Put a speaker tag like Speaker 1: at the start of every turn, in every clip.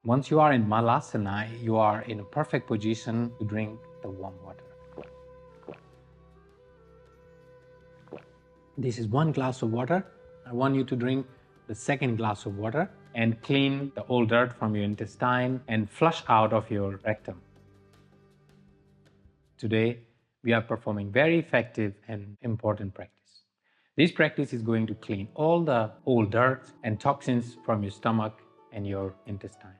Speaker 1: Once you are in Malasana, you are in a perfect position to drink the warm water. This is 1 glass of water. I want you to drink the second glass of water and clean the old dirt from your intestine and flush out of your rectum. Today, we are performing very effective and important practice. This practice is going to clean all the old dirt and toxins from your stomach and your intestine.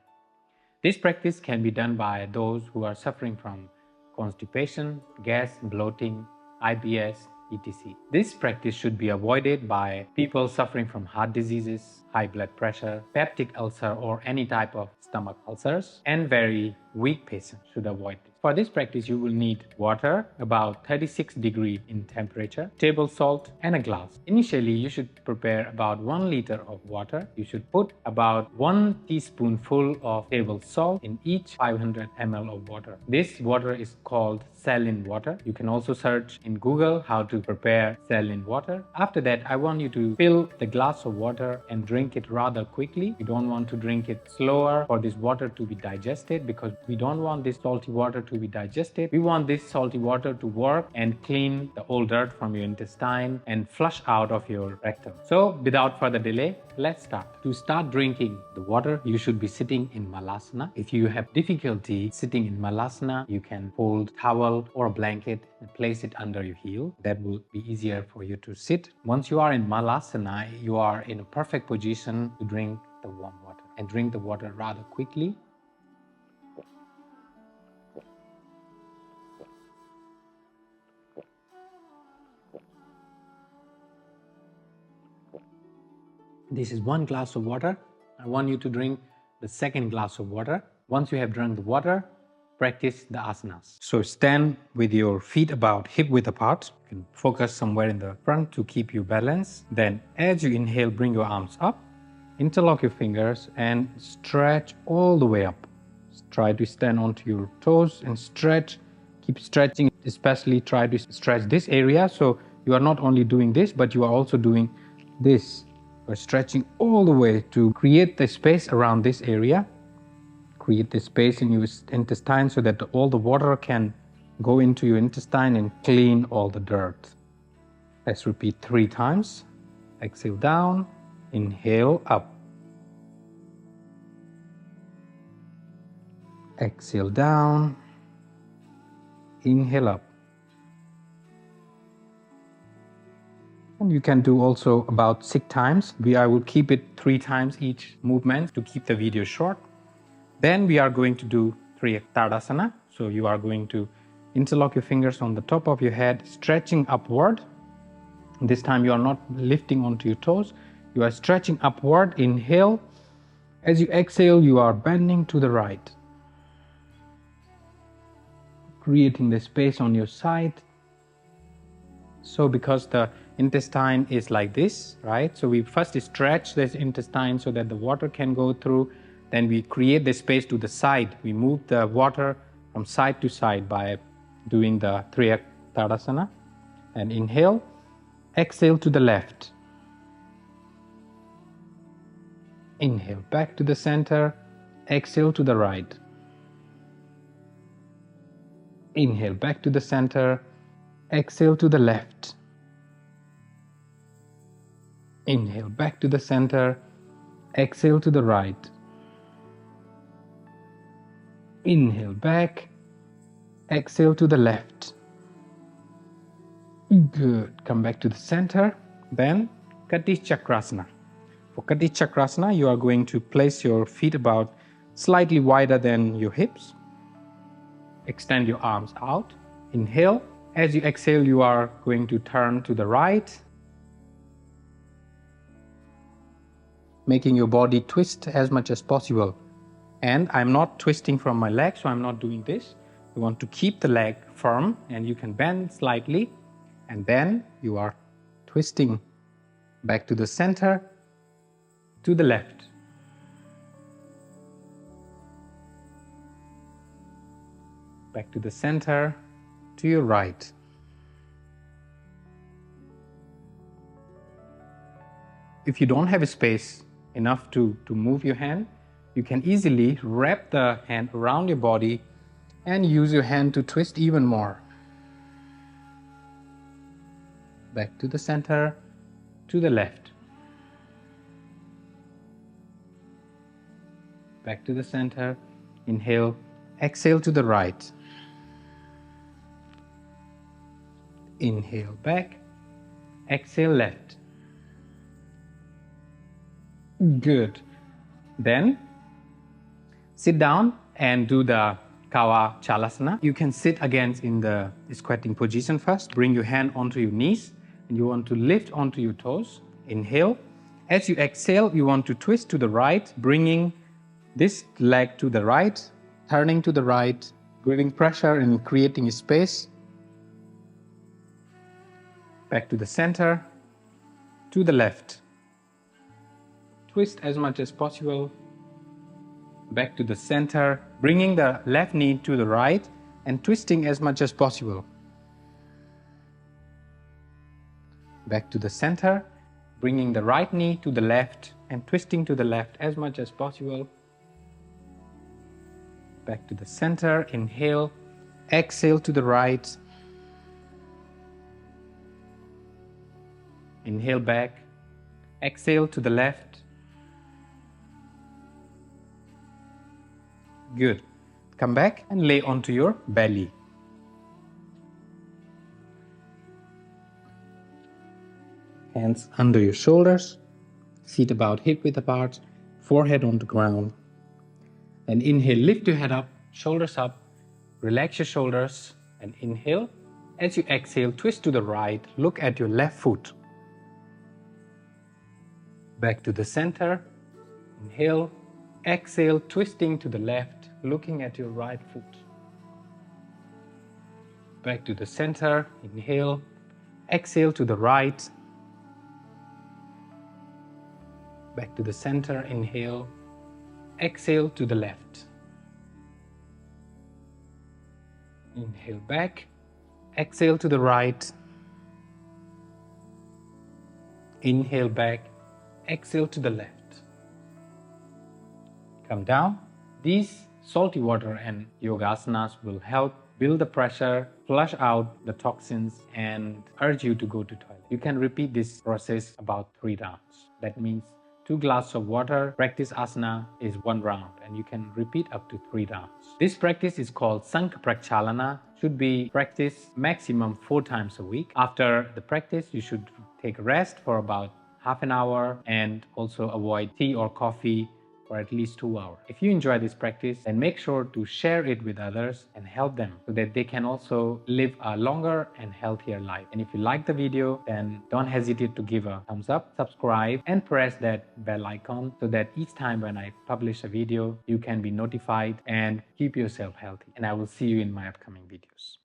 Speaker 1: This practice can be done by those who are suffering from constipation, gas, bloating, IBS, etc. This practice should be avoided by people suffering from heart diseases, high blood pressure, peptic ulcer or any type of stomach ulcers, and very weak patients should avoid this. For this practice, you will need water about 36 degrees in temperature, table salt, and a glass. Initially, you should prepare about 1 liter of water. You should put about 1 teaspoonful of table salt in each 500 ml of water. This water is called saline water. You can also search in Google how to prepare saline water. After that, I want you to fill the glass of water and drink it rather quickly. You don't want to drink it slower for this water to be digested, because we don't want this salty water to be digested. We want this salty water to work and clean the old dirt from your intestine and flush out of your rectum. So without further delay, let's start. To start drinking the water, you should be sitting in Malasana. If you have difficulty sitting in Malasana, you can fold towel or a blanket and place it under your heel. That will be easier for you to sit. Once you are in Malasana, you are in a perfect position to drink the warm water, and drink the water rather quickly. This is 1 glass of water. I want you to drink the second glass of water. Once you have drunk the water, practice the asanas. So stand with your feet about hip width apart. You can focus somewhere in the front to keep you balanced. Then as you inhale, bring your arms up, interlock your fingers and stretch all the way up. Try to stand onto your toes and stretch. Keep stretching, especially try to stretch this area. So you are not only doing this, but you are also doing this. We're stretching all the way to create the space around this area. Create the space in your intestine so that all the water can go into your intestine and clean all the dirt. Let's repeat 3 times. Exhale down, inhale up. Exhale down, inhale up. And you can do also about 6 times. I will keep it 3 times each movement to keep the video short. Then we are going to do 3 Tadasana. So you are going to interlock your fingers on the top of your head, stretching upward. This time you are not lifting onto your toes. You are stretching upward. Inhale. As you exhale, you are bending to the right, creating the space on your side. So because the intestine is like this, right? So we first stretch this intestine so that the water can go through. Then we create the space to the side. We move the water from side to side by doing the Triya Tadasana. And inhale, exhale to the left. Inhale back to the center, exhale to the right. Inhale back to the center, exhale to the left. Inhale back to the center, exhale to the right. Inhale back, exhale to the left. Good. Come back to the center. Then Kati Chakrasana. For Kati Chakrasana, you are going to place your feet about slightly wider than your hips. Extend your arms out. Inhale. As you exhale, you are going to turn to the right, making your body twist as much as possible. And I'm not twisting from my leg, so I'm not doing this. You want to keep the leg firm, and you can bend slightly, and then you are twisting back to the center, to the left. Back to the center, to your right. If you don't have a space enough to move your hand, You can easily wrap the hand around your body and use your hand to twist even more. Back to the center, to the left. Back to the center. Inhale, exhale to the right. Inhale back, exhale left. Good. Then sit down and do the Kawa Chalasana. You can sit again in the squatting position first. Bring your hand onto your knees and you want to lift onto your toes. Inhale. As you exhale, you want to twist to the right, bringing this leg to the right, turning to the right, giving pressure and creating a space. Back to the center, to the left. Twist as much as possible. Back to the center, bringing the left knee to the right and twisting as much as possible. Back to the center, bringing the right knee to the left and twisting to the left as much as possible. Back to the center, inhale, exhale to the right. Inhale back, exhale to the left. Good. Come back and lay onto your belly. Hands under your shoulders, feet about hip width apart, forehead on the ground. And inhale, lift your head up, shoulders up, relax your shoulders and inhale. As you exhale, twist to the right, look at your left foot. Back to the center, inhale, exhale, twisting to the left, looking at your right foot. Back to the center, inhale, exhale to the right. Back to the center, inhale, exhale to the left. Inhale back, exhale to the right. Inhale back, exhale to the left. Come down. These salty water and yogasanas will help build the pressure, flush out the toxins and urge you to go to toilet. You can repeat this process about 3 rounds. That means 2 glasses of water, practice asana is 1 round and you can repeat up to 3 rounds. This practice is called Sankha Prachalana, should be practiced maximum 4 times a week. After the practice, you should take a rest for about half an hour and also avoid tea or coffee for at least 2 hours. If you enjoy this practice, then make sure to share it with others and help them so that they can also live a longer and healthier life. And if you like the video, then don't hesitate to give a thumbs up, subscribe and press that bell icon so that each time when I publish a video, you can be notified and keep yourself healthy. And I will see you in my upcoming videos.